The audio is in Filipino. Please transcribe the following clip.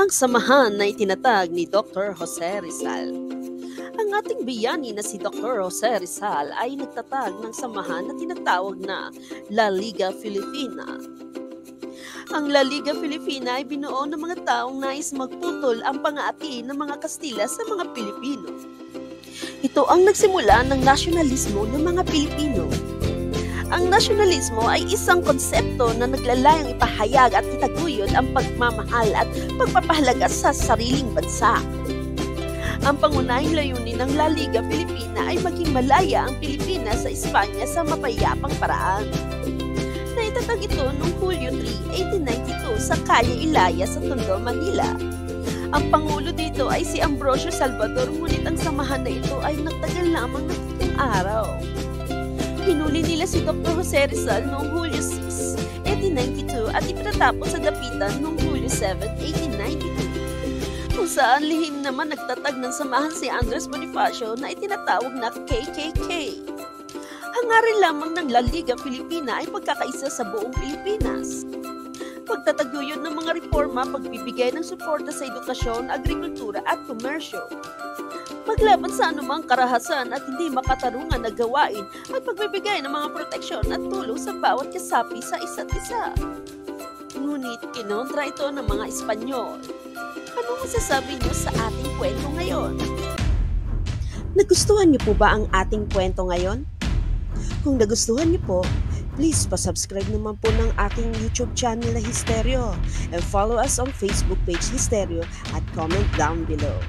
Ang samahan na itinatag ni Dr. Jose Rizal. Ang ating biyani na si Dr. Jose Rizal ay nagtatag ng samahan na tinatawag na La Liga Filipina. Ang La Liga Filipina ay binuo ng mga taong nais magputol ang pang-aati ng mga Kastila sa mga Pilipino. Ito ang nagsimula ng nasyonalismo ng mga Pilipino. Ang nasyonalismo ay isang konsepto na naglalayong ipahayag at itaguyod ang pagmamahal at pagpapahalaga sa sariling bansa. Ang pangunahing layunin ng La Liga Filipina ay maging malaya ang Pilipinas sa Espanya sa mapayapang paraan. Naitatag ito noong Hulyo 3, 1892 sa Calle Ilaya sa Tondo, Manila. Ang pangulo dito ay si Ambrosio Salvador, ngunit ang samahan na ito ay nagtagal lamang ng 3 araw. Hinuli nila si Dr. Jose Rizal noong Hulyo 6, 1892 at ipinatapos sa Dapitan noong Hulyo 7, 1892. Kung saan lihim naman nagtatag ng samahan si Andres Bonifacio na itinatawag na KKK. Hangarin lamang ng La Liga Filipina ay pagkakaisa sa buong Pilipinas. Pagtataguyod ng mga reforma, pagbibigay ng suporta sa edukasyon, agrikultura at komersyo. Paglaban sa anumang karahasan at hindi makatarungan na gawain at pagbibigay ng mga proteksyon at tulong sa bawat kasapi sa isa't isa. Ngunit kinontra ito ng mga Espanyol. Anong masasabi niyo sa ating kwento ngayon? Nagustuhan niyo po ba ang ating kwento ngayon? Kung nagustuhan niyo po, please pa-subscribe naman po ng aking YouTube channel na Histeryo and follow us on Facebook page Histeryo at comment down below.